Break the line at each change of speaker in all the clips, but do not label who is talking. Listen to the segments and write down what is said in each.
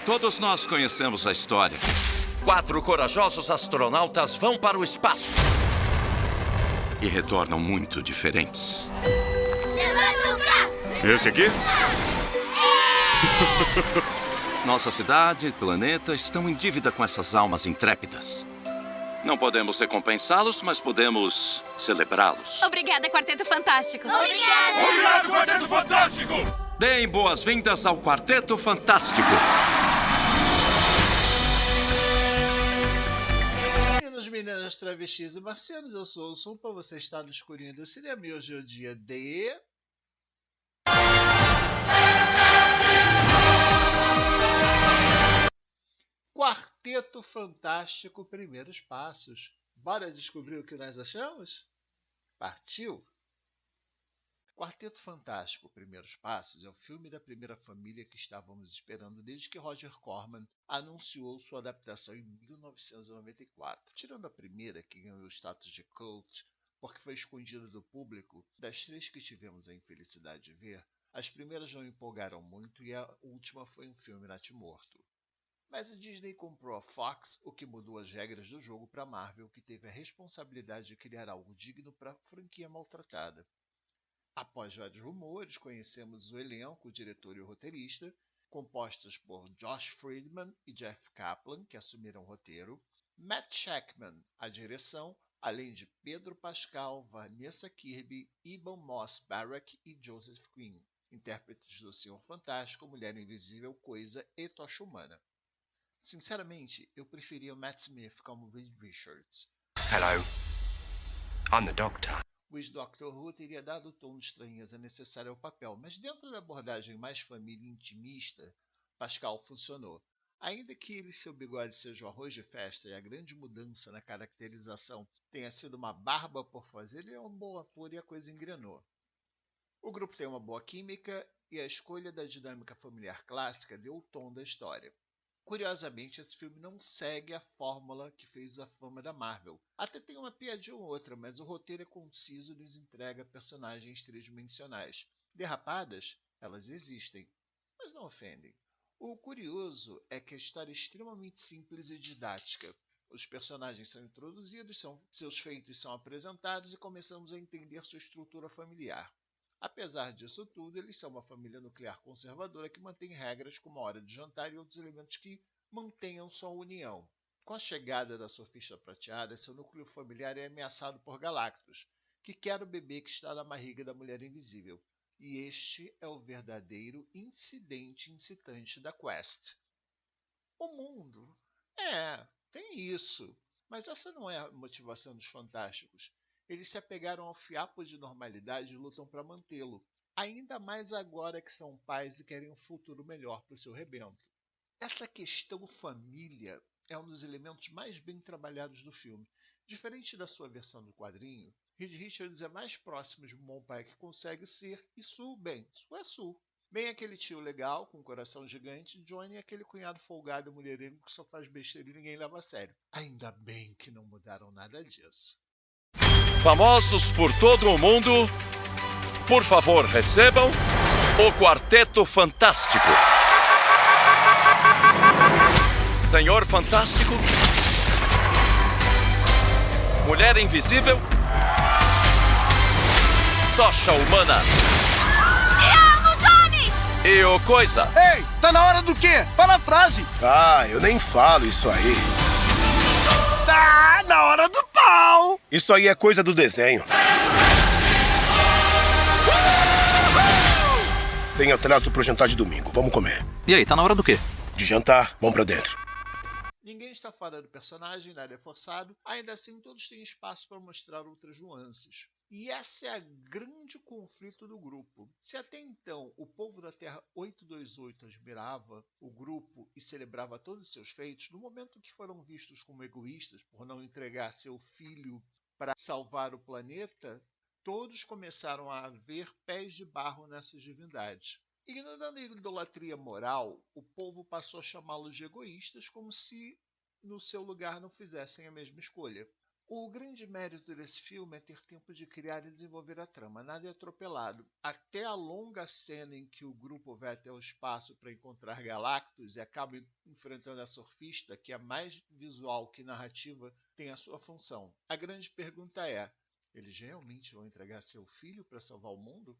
Todos nós conhecemos a história.
4 corajosos astronautas vão para o espaço.
E retornam muito diferentes.
Levanta o carro!
Esse aqui? Nossa cidade e planeta estão em dívida com essas almas intrépidas. Não podemos recompensá-los, mas podemos celebrá-los.
Obrigada, Quarteto Fantástico.
Obrigada!
Obrigado, Quarteto Fantástico!
Deem boas-vindas ao Quarteto Fantástico.
Meninas, travestis e marcianos, eu sou o Sumpa, você está no escurinho do cinema e hoje é o dia de... Quarteto Fantástico, Primeiros Passos. Bora descobrir o que nós achamos? Partiu! Quarteto Fantástico, Primeiros Passos é o filme da primeira família que estávamos esperando desde que Roger Corman anunciou sua adaptação em 1994. Tirando a primeira, que ganhou o status de cult, porque foi escondida do público, das 3 que tivemos a infelicidade de ver, as primeiras não empolgaram muito e a última foi um filme natimorto. Mas a Disney comprou a Fox, o que mudou as regras do jogo para a Marvel, que teve a responsabilidade de criar algo digno para a franquia maltratada. Após vários rumores, conhecemos o elenco, o diretor e o roteirista, compostos por Josh Friedman e Jeff Kaplan, que assumiram o roteiro, Matt Shakman, a direção, além de Pedro Pascal, Vanessa Kirby, Ebon Moss-Bachrach e Joseph Quinn, intérpretes do Senhor Fantástico, Mulher Invisível, Coisa e Tocha Humana. Sinceramente, eu preferia o Matt Smith como Reed Richards.
Hello, I'm the Doctor.
O ex-Doctor Who teria dado o tom de estranheza necessário ao papel, mas dentro da abordagem mais família e intimista, Pascal funcionou. Ainda que ele e seu bigode sejam arroz de festa e a grande mudança na caracterização tenha sido uma barba por fazer, ele é um bom ator e a coisa engrenou. O grupo tem uma boa química e a escolha da dinâmica familiar clássica deu o tom da história. Curiosamente, esse filme não segue a fórmula que fez a fama da Marvel. Até tem uma piadinha ou outra, mas o roteiro é conciso e nos entrega personagens tridimensionais. Derrapadas, elas existem, mas não ofendem. O curioso é que a história é extremamente simples e didática. Os personagens são introduzidos, seus feitos são apresentados e começamos a entender sua estrutura familiar. Apesar disso tudo, eles são uma família nuclear conservadora que mantém regras como a hora de jantar e outros elementos que mantenham sua união. Com a chegada da Surfista Prateada, seu núcleo familiar é ameaçado por Galactus, que quer o bebê que está na barriga da Mulher Invisível. E este é o verdadeiro incidente incitante da Quest. O mundo. Tem isso. Mas essa não é a motivação dos Fantásticos. Eles se apegaram ao fiapo de normalidade e lutam para mantê-lo, ainda mais agora que são pais e querem um futuro melhor para o seu rebento. Essa questão família é um dos elementos mais bem trabalhados do filme. Diferente da sua versão do quadrinho, Reed Richards é mais próximo de um bom pai que consegue ser, e Sue é Sue. Bem aquele tio legal, com um coração gigante, Johnny é aquele cunhado folgado e mulherengo que só faz besteira e ninguém leva a sério. Ainda bem que não mudaram nada disso.
Famosos por todo o mundo, por favor, recebam o Quarteto Fantástico. Senhor Fantástico, Mulher Invisível, Tocha Humana.
Te amo, Johnny!
E o Coisa.
Ei, tá na hora do quê? Fala a frase.
Eu nem falo isso aí.
Tá na hora do pau.
Isso aí é coisa do desenho. Sem atraso pro jantar de domingo. Vamos comer.
E aí, tá na hora do quê?
De jantar, vamos pra dentro.
Ninguém está fora do personagem, nada é forçado, ainda assim todos têm espaço para mostrar outras nuances. E esse é o grande conflito do grupo. Se até então o povo da Terra 828 admirava o grupo e celebrava todos os seus feitos, no momento que foram vistos como egoístas por não entregar seu filho para salvar o planeta, todos começaram a ver pés de barro nessas divindades. Ignorando a idolatria moral, o povo passou a chamá-los de egoístas como se no seu lugar não fizessem a mesma escolha. O grande mérito desse filme é ter tempo de criar e desenvolver a trama, nada é atropelado. Até a longa cena em que o grupo vai até o espaço para encontrar Galactus e acaba enfrentando a surfista, que é mais visual que narrativa, tem a sua função. A grande pergunta é, eles realmente vão entregar seu filho para salvar o mundo?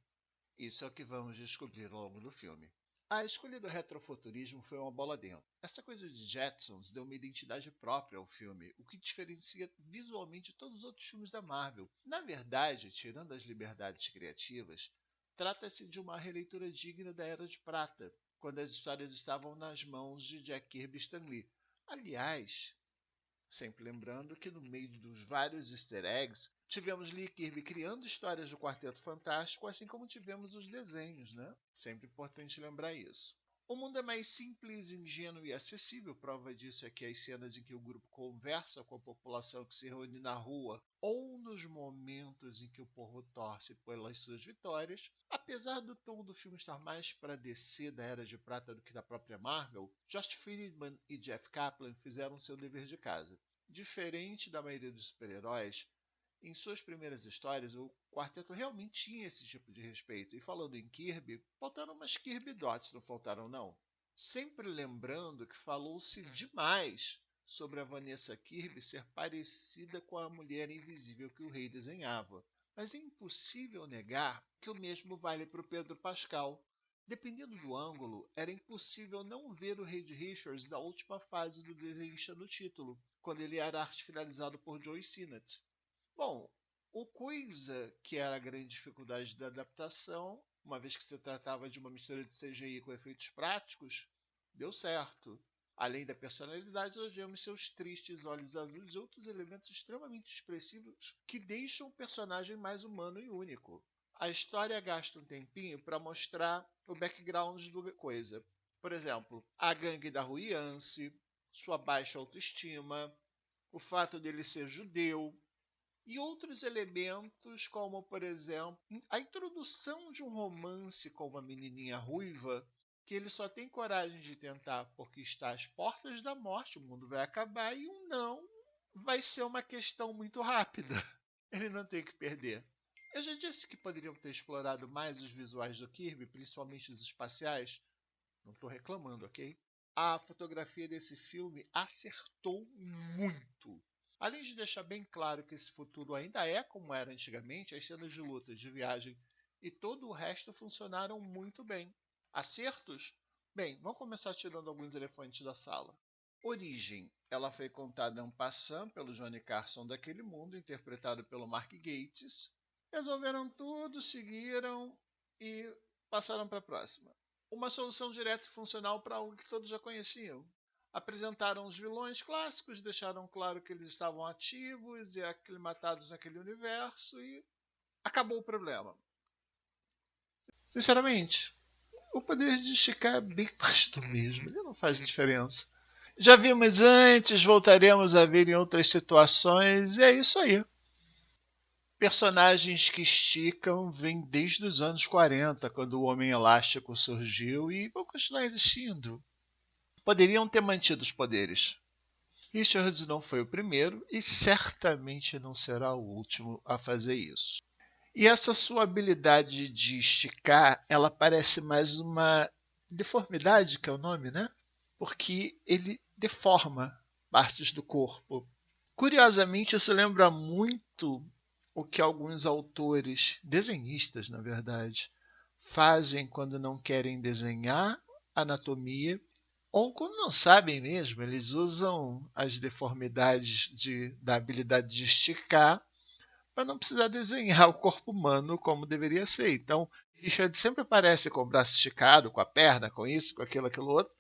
Isso é o que vamos descobrir ao longo do filme. A escolha do retrofuturismo foi uma bola dentro. Essa coisa de Jetsons deu uma identidade própria ao filme, o que diferencia visualmente todos os outros filmes da Marvel. Na verdade, tirando as liberdades criativas, trata-se de uma releitura digna da Era de Prata, quando as histórias estavam nas mãos de Jack Kirby e Stan Lee. Aliás, sempre lembrando que no meio dos vários easter eggs, tivemos Lee Kirby criando histórias do Quarteto Fantástico, assim como tivemos os desenhos, né? Sempre importante lembrar isso. O mundo é mais simples, ingênuo e acessível. Prova disso é que as cenas em que o grupo conversa com a população que se reúne na rua ou nos momentos em que o povo torce pelas suas vitórias. Apesar do tom do filme estar mais para DC da Era de Prata do que da própria Marvel, Josh Friedman e Jeff Kaplan fizeram seu dever de casa. Diferente da maioria dos super-heróis, em suas primeiras histórias, o quarteto realmente tinha esse tipo de respeito. E falando em Kirby, faltaram umas Kirby Dots, não faltaram não? Sempre lembrando que falou-se demais sobre a Vanessa Kirby ser parecida com a Mulher Invisível que o rei desenhava. Mas é impossível negar que o mesmo vale para o Pedro Pascal. Dependendo do ângulo, era impossível não ver o Reed Richards na última fase do desenhista no título, quando ele era arte finalizado por Joe Sinnott. Bom, o coisa que era a grande dificuldade da adaptação, uma vez que se tratava de uma mistura de CGI com efeitos práticos, deu certo. Além da personalidade, nós vemos seus tristes olhos azuis e outros elementos extremamente expressivos que deixam o personagem mais humano e único. A história gasta um tempinho para mostrar o background do coisa. Por exemplo, a gangue da Ruiance, sua baixa autoestima, o fato dele ser judeu, e outros elementos, como, por exemplo, a introdução de um romance com uma menininha ruiva, que ele só tem coragem de tentar porque está às portas da morte, o mundo vai acabar, e um não vai ser uma questão muito rápida. Ele não tem que perder. Eu já disse que poderiam ter explorado mais os visuais do Kirby, principalmente os espaciais. Não estou reclamando, ok? A fotografia desse filme acertou muito. Além de deixar bem claro que esse futuro ainda é como era antigamente, as cenas de luta, de viagem e todo o resto funcionaram muito bem. Acertos? Bem, vamos começar tirando alguns elefantes da sala. Origem. Ela foi contada en passant pelo Johnny Carson daquele mundo, interpretado pelo Mark Gatiss. Resolveram tudo, seguiram e passaram para a próxima. Uma solução direta e funcional para algo que todos já conheciam. Apresentaram os vilões clássicos, deixaram claro que eles estavam ativos e aclimatados naquele universo e acabou o problema. Sinceramente, o poder de esticar é bem mais do mesmo, ele não faz diferença. Já vimos antes, voltaremos a ver em outras situações e é isso aí. Personagens que esticam vêm desde os anos 40, quando o Homem Elástico surgiu e vão continuar existindo. Poderiam ter mantido os poderes. Richards não foi o primeiro e certamente não será o último a fazer isso. E essa sua habilidade de esticar, ela parece mais uma deformidade, que é o nome, né? Porque ele deforma partes do corpo. Curiosamente, isso lembra muito o que alguns autores, desenhistas na verdade, fazem quando não querem desenhar anatomia ou quando não sabem mesmo, eles usam as deformidades da habilidade de esticar para não precisar desenhar o corpo humano como deveria ser. Então, Richard sempre aparece com o braço esticado, com a perna, com isso, com aquilo, aquilo outro,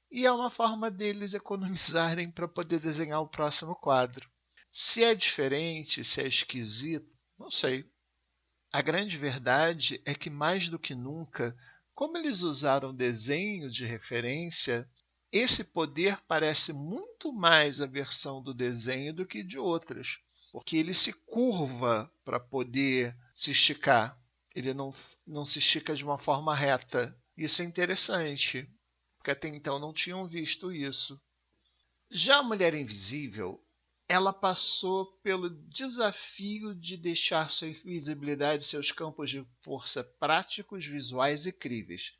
e é uma forma deles economizarem para poder desenhar o próximo quadro. Se é diferente, se é esquisito, não sei. A grande verdade é que, mais do que nunca, como eles usaram desenho de referência, esse poder parece muito mais a versão do desenho do que de outras, porque ele se curva para poder se esticar. Ele não se estica de uma forma reta. Isso é interessante, porque até então não tinham visto isso. Já a Mulher Invisível, ela passou pelo desafio de deixar sua invisibilidade e seus campos de força práticos, visuais e críveis.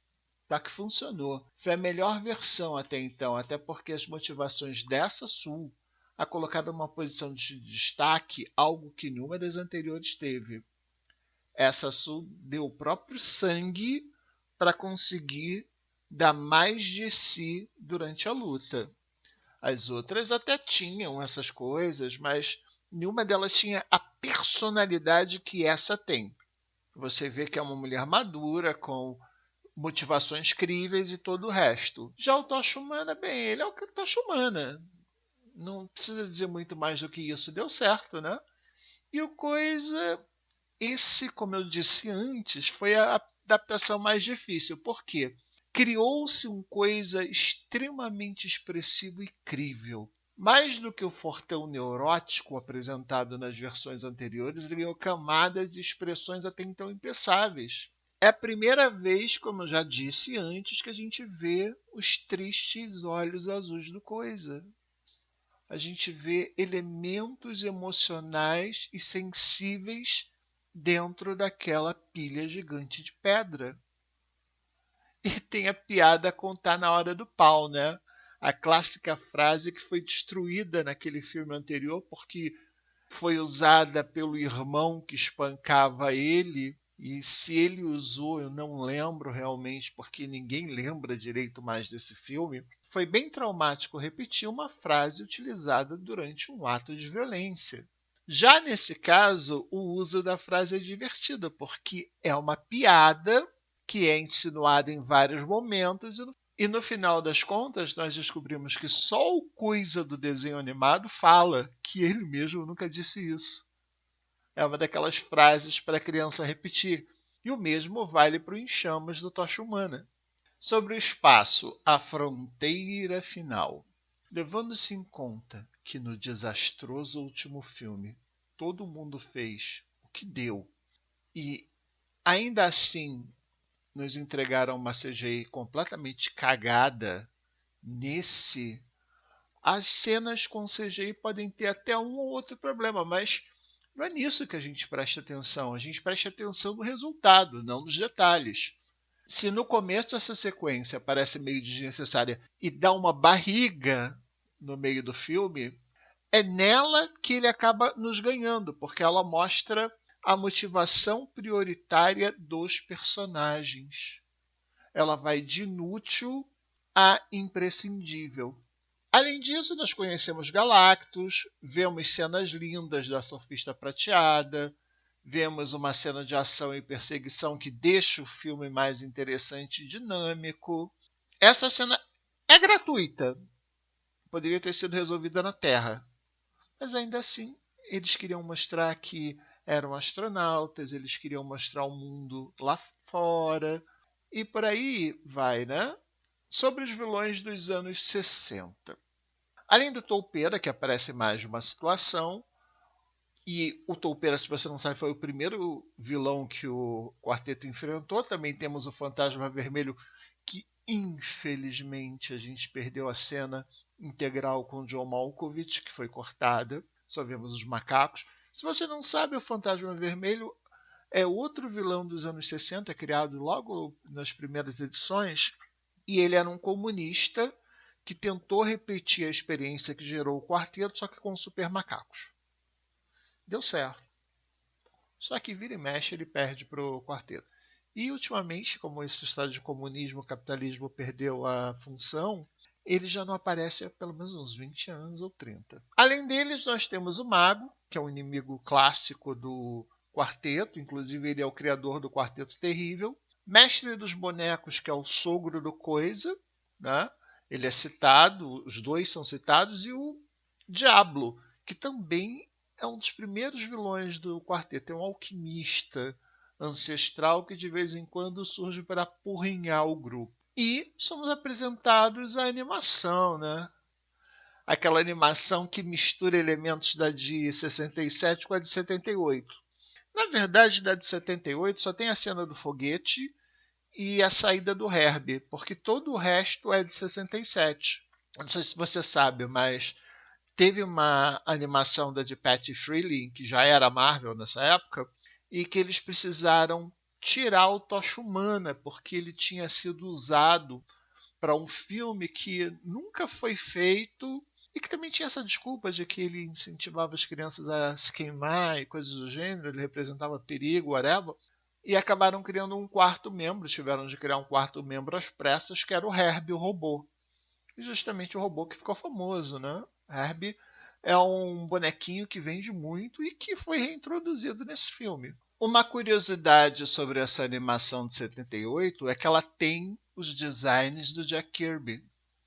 Tá que funcionou. Foi a melhor versão até então, até porque as motivações dessa Sul a colocar numa posição de destaque, algo que nenhuma das anteriores teve. Essa Sul deu o próprio sangue para conseguir dar mais de si durante a luta. As outras até tinham essas coisas, mas nenhuma delas tinha a personalidade que essa tem. Você vê que é uma mulher madura, com motivações críveis e todo o resto. Já o Tocha Humana, bem, ele é o Tocha Humana. Não precisa dizer muito mais do que isso. Deu certo, né? E o Coisa, esse, como eu disse antes, foi a adaptação mais difícil. Por quê? Criou-se um Coisa extremamente expressivo e crível. Mais do que o fortão neurótico apresentado nas versões anteriores, ele ganhou camadas e expressões até então impensáveis. É a primeira vez, como eu já disse antes, que a gente vê os tristes olhos azuis do Coisa. A gente vê elementos emocionais e sensíveis dentro daquela pilha gigante de pedra. E tem a piada a contar na hora do pau, né? A clássica frase que foi destruída naquele filme anterior porque foi usada pelo irmão que espancava ele. E se ele usou, eu não lembro realmente, porque ninguém lembra direito mais desse filme. Foi bem traumático repetir uma frase utilizada durante um ato de violência. Já nesse caso, o uso da frase é divertido, porque é uma piada que é insinuada em vários momentos e no final das contas nós descobrimos que só o Coisa do desenho animado fala que ele mesmo nunca disse isso. É uma daquelas frases para a criança repetir. E o mesmo vale para o Em Chamas do Tocha Humana. Sobre o espaço, a fronteira final. Levando-se em conta que no desastroso último filme todo mundo fez o que deu e ainda assim nos entregaram uma CGI completamente cagada, nesse, as cenas com CGI podem ter até um ou outro problema, mas não é nisso que a gente presta atenção. A gente presta atenção no resultado, não nos detalhes. Se no começo essa sequência parece meio desnecessária e dá uma barriga no meio do filme, é nela que ele acaba nos ganhando, porque ela mostra a motivação prioritária dos personagens. Ela vai de inútil a imprescindível. Além disso, nós conhecemos Galactus, vemos cenas lindas da surfista prateada, vemos uma cena de ação e perseguição que deixa o filme mais interessante e dinâmico. Essa cena é gratuita. Poderia ter sido resolvida na Terra. Mas ainda assim, eles queriam mostrar que eram astronautas, eles queriam mostrar o mundo lá fora. E por aí vai, né? Sobre os vilões dos anos 60. Além do Toupeira, que aparece mais de uma situação, e o Toupeira, se você não sabe, foi o primeiro vilão que o quarteto enfrentou. Também temos o Fantasma Vermelho, que infelizmente a gente perdeu a cena integral com o John Malkovich, que foi cortada. Só vemos os macacos. Se você não sabe, o Fantasma Vermelho é outro vilão dos anos 60, criado logo nas primeiras edições, e ele era um comunista que tentou repetir a experiência que gerou o quarteto, só que com super macacos. Deu certo. Só que vira e mexe ele perde para o quarteto. E ultimamente, como esse estado de comunismo, capitalismo perdeu a função, ele já não aparece há pelo menos uns 20 anos ou 30. Além deles, nós temos o Mago, que é um inimigo clássico do quarteto, inclusive ele é o criador do Quarteto Terrível. Mestre dos Bonecos, que é o sogro do Coisa, né? Ele é citado, os dois são citados, e o Diablo, que também é um dos primeiros vilões do quarteto. É um alquimista ancestral que de vez em quando surge para apurrinhar o grupo. E somos apresentados à animação, né? Aquela animação que mistura elementos da de 67 com a de 78. Na verdade, da de 78 só tem a cena do foguete e a saída do Herbie, porque todo o resto é de 67. Não sei se você sabe, mas teve uma animação da de Patty Freeling, que já era Marvel nessa época, e que eles precisaram tirar o Tocha Humana, porque ele tinha sido usado para um filme que nunca foi feito e que também tinha essa desculpa de que ele incentivava as crianças a se queimar e coisas do gênero, ele representava perigo, whatever. E acabaram criando um quarto membro, tiveram de criar um quarto membro às pressas, que era o Herbie, o robô. E justamente o robô que ficou famoso, né? Herbie é um bonequinho que vende muito e que foi reintroduzido nesse filme. Uma curiosidade sobre essa animação de 78 é que ela tem os designs do Jack Kirby,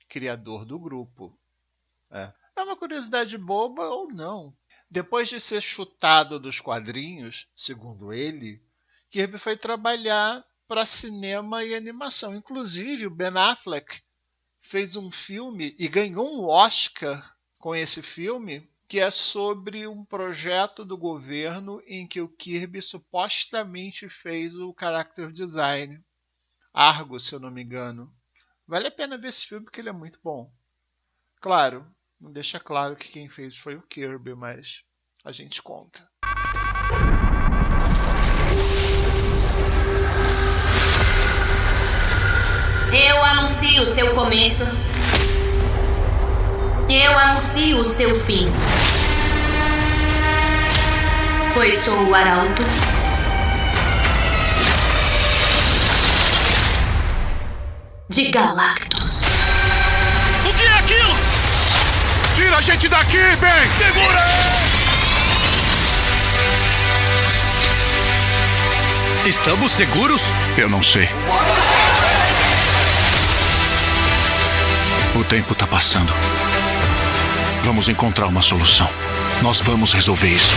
criador do grupo. É uma curiosidade boba ou não. Depois de ser chutado dos quadrinhos, segundo ele, Kirby foi trabalhar para cinema e animação. Inclusive, o Ben Affleck fez um filme e ganhou um Oscar com esse filme, que é sobre um projeto do governo em que o Kirby supostamente fez o character design. Argo, se eu não me engano. Vale a pena ver esse filme porque ele é muito bom. Claro, não deixa claro que quem fez foi o Kirby, mas a gente conta.
Eu anuncio o seu começo. Eu anuncio o seu fim. Pois sou o Arauto. De Galactus.
O que é aquilo? Tira a gente daqui, Ben! Segura! Estamos seguros?
Eu não sei. O tempo tá passando. Vamos encontrar uma solução. Nós vamos resolver isso.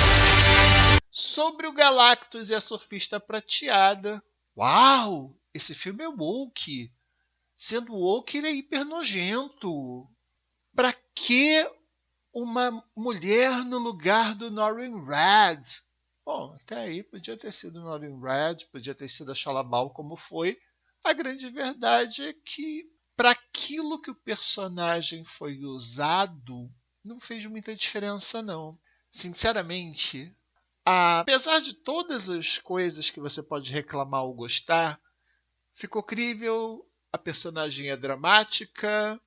Sobre o Galactus e a Surfista Prateada. Uau! Esse filme é woke. Sendo woke, ele é hiper nojento. Pra que uma mulher no lugar do Norrin Radd? Bom, até aí podia ter sido o Norrin Radd, podia ter sido a Shalabal como foi. A grande verdade é que para aquilo que o personagem foi usado, não fez muita diferença, não. Sinceramente, apesar de todas as coisas que você pode reclamar ou gostar, ficou crível, a personagem é dramática,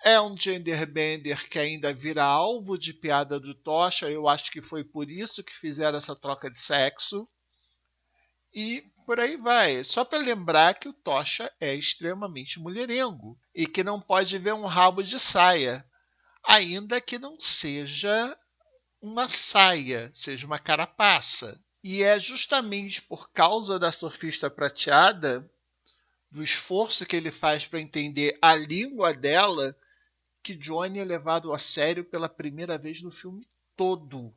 é um genderbender que ainda vira alvo de piada do Tocha, eu acho que foi por isso que fizeram essa troca de sexo. E por aí vai. Só para lembrar que o Tocha é extremamente mulherengo e que não pode ver um rabo de saia, ainda que não seja uma saia, seja uma carapaça. E é justamente por causa da Surfista Prateada, do esforço que ele faz para entender a língua dela, que Johnny é levado a sério pela primeira vez no filme todo.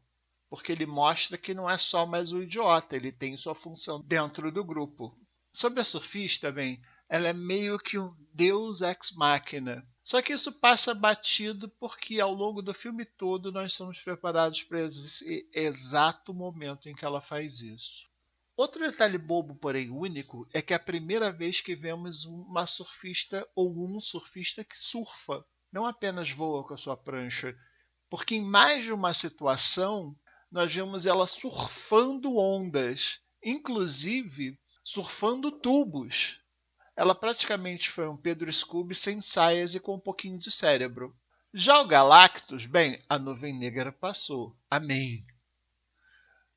Porque ele mostra que não é só mais um idiota, ele tem sua função dentro do grupo. Sobre a Surfista, bem, ela é meio que um deus ex machina. Só que isso passa batido porque ao longo do filme todo nós somos preparados para esse exato momento em que ela faz isso. Outro detalhe bobo, porém único, é que é a primeira vez que vemos uma surfista ou um surfista que surfa, não apenas voa com a sua prancha, porque em mais de uma situação nós vemos ela surfando ondas, inclusive surfando tubos. Ela praticamente foi um Pedro Scooby sem saias e com um pouquinho de cérebro. Já o Galactus, bem, a nuvem negra passou. Amém.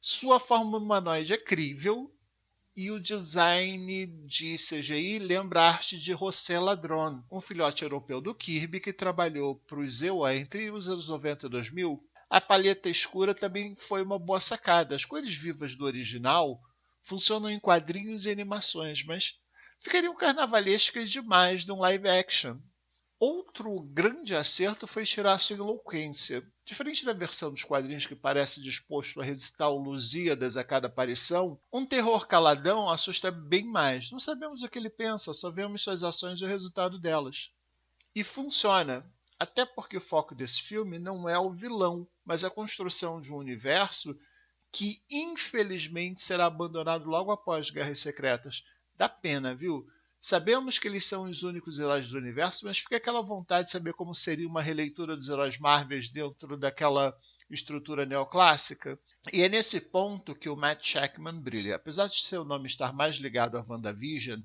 Sua forma humanoide é crível e o design de CGI lembra a arte de José Ladrón, um filhote europeu do Kirby que trabalhou para o ZEUA entre os anos 90 e 2000. A palheta escura também foi uma boa sacada. As cores vivas do original funcionam em quadrinhos e animações, mas ficariam carnavalescas demais de um live action. Outro grande acerto foi tirar sua eloquência. Diferente da versão dos quadrinhos que parece disposto a recitar o Lusíadas a cada aparição, um terror caladão assusta bem mais. Não sabemos o que ele pensa, só vemos suas ações e o resultado delas. E funciona. Até porque o foco desse filme não é o vilão, mas a construção de um universo que infelizmente será abandonado logo após Guerras Secretas. Dá pena, viu? Sabemos que eles são os únicos heróis do universo, mas fica aquela vontade de saber como seria uma releitura dos heróis Marvel dentro daquela estrutura neoclássica. E é nesse ponto que o Matt Shakman brilha. Apesar de seu nome estar mais ligado a WandaVision,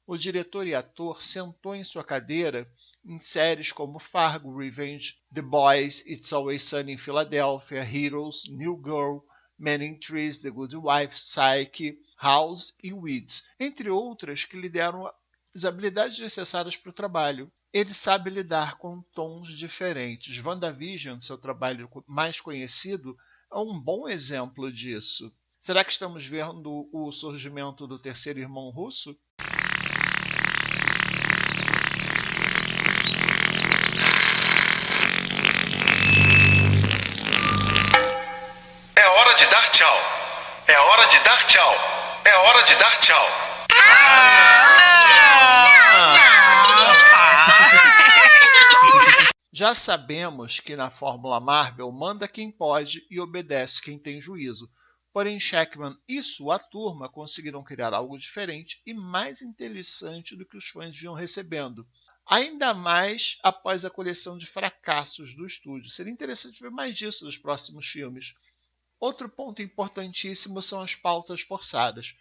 o diretor e ator sentou em sua cadeira em séries como Fargo, Revenge, The Boys, It's Always Sunny em Philadelphia, Heroes, New Girl, Men in Trees, The Good Wife, Psyche, House e Weeds, entre outras que lhe deram as habilidades necessárias para o trabalho. Ele sabe lidar com tons diferentes. WandaVision, seu trabalho mais conhecido, é um bom exemplo disso. Será que estamos vendo o surgimento do terceiro irmão russo?
É hora de dar tchau. É hora de dar tchau. É hora de dar tchau.
Já sabemos que na Fórmula Marvel manda quem pode e obedece quem tem juízo. Porém, Shakman e sua turma conseguiram criar algo diferente e mais interessante do que os fãs vinham recebendo. Ainda mais após a coleção de fracassos do estúdio. Seria interessante ver mais disso nos próximos filmes. Outro ponto importantíssimo são as pautas forçadas.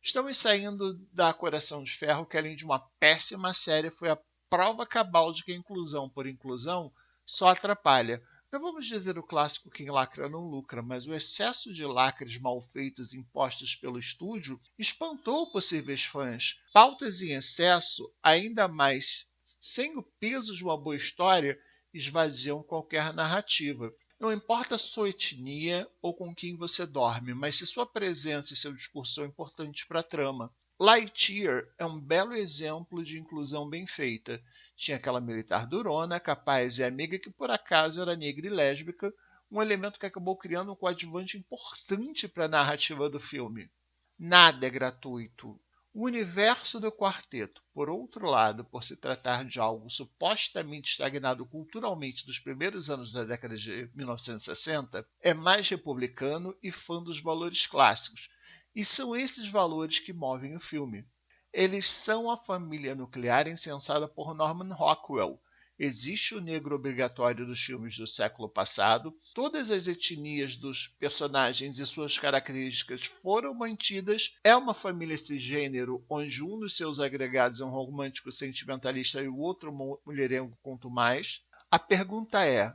Estamos saindo da Coração de Ferro, que além de uma péssima série, foi a prova cabal de que a inclusão por inclusão só atrapalha. Não vamos dizer o clássico quem lacra não lucra, mas o excesso de lacres mal feitos impostos pelo estúdio espantou possíveis fãs. Pautas em excesso, ainda mais sem o peso de uma boa história, esvaziam qualquer narrativa. Não importa a sua etnia ou com quem você dorme, mas se sua presença e seu discurso são importantes para a trama. Lightyear é um belo exemplo de inclusão bem feita. Tinha aquela militar durona, capaz e amiga que por acaso era negra e lésbica, um elemento que acabou criando um coadjuvante importante para a narrativa do filme. Nada é gratuito. O universo do quarteto, por outro lado, por se tratar de algo supostamente estagnado culturalmente dos primeiros anos da década de 1960, é mais republicano e fã dos valores clássicos. E são esses valores que movem o filme. Eles são a família nuclear incensada por Norman Rockwell. Existe o negro obrigatório dos filmes do século passado. Todas as etnias dos personagens e suas características foram mantidas. É uma família cisgênero, onde um dos seus agregados é um romântico sentimentalista e o outro mulherengo quanto mais. A pergunta é,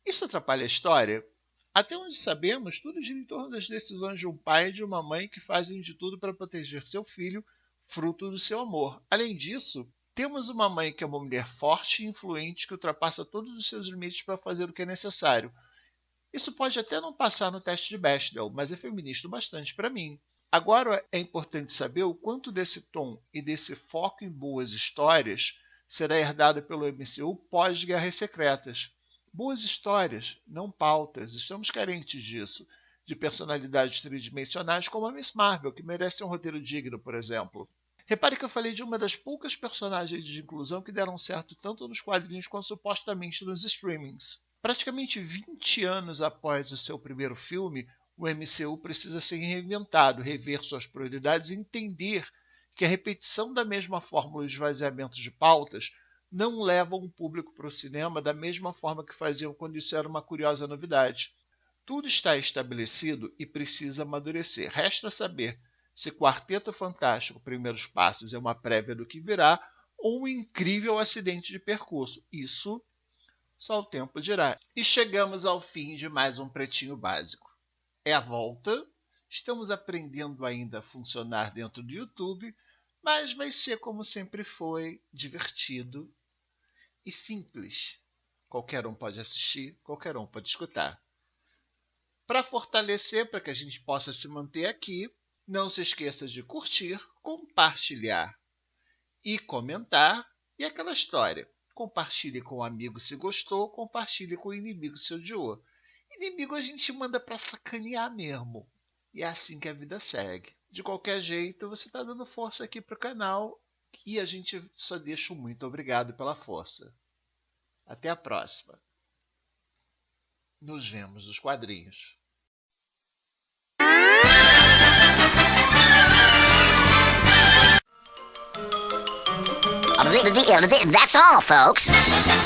isso atrapalha a história? Até onde sabemos, tudo gira em torno das decisões de um pai e de uma mãe que fazem de tudo para proteger seu filho, fruto do seu amor. Além disso, temos uma mãe que é uma mulher forte e influente que ultrapassa todos os seus limites para fazer o que é necessário. Isso pode até não passar no teste de Bechdel, mas é feminista bastante para mim. Agora é importante saber o quanto desse tom e desse foco em boas histórias será herdado pelo MCU pós-Guerras Secretas. Boas histórias, não pautas. Estamos carentes disso. De personalidades tridimensionais como a Miss Marvel, que merece um roteiro digno, por exemplo. Repare que eu falei de uma das poucas personagens de inclusão que deram certo tanto nos quadrinhos quanto supostamente nos streamings. Praticamente 20 anos após o seu primeiro filme, o MCU precisa ser reinventado, rever suas prioridades e entender que a repetição da mesma fórmula de esvaziamento de pautas não levam o público para o cinema da mesma forma que faziam quando isso era uma curiosa novidade. Tudo está estabelecido e precisa amadurecer. Resta saber se Quarteto Fantástico Primeiros Passos é uma prévia do que virá ou um incrível acidente de percurso. Isso só o tempo dirá. E chegamos ao fim de mais um Pretinho Básico. É a volta. Estamos aprendendo ainda a funcionar dentro do YouTube, mas vai ser como sempre foi, divertido e simples. Qualquer um pode assistir, qualquer um pode escutar. Para fortalecer, para que a gente possa se manter aqui, não se esqueça de curtir, compartilhar e comentar. E aquela história, compartilhe com o amigo se gostou, compartilhe com o inimigo se odiou. Inimigo a gente manda para sacanear mesmo. E é assim que a vida segue. De qualquer jeito, você está dando força aqui para o canal e a gente só deixa um muito obrigado pela força. Até a próxima. Nos vemos nos quadrinhos.
That's all, folks.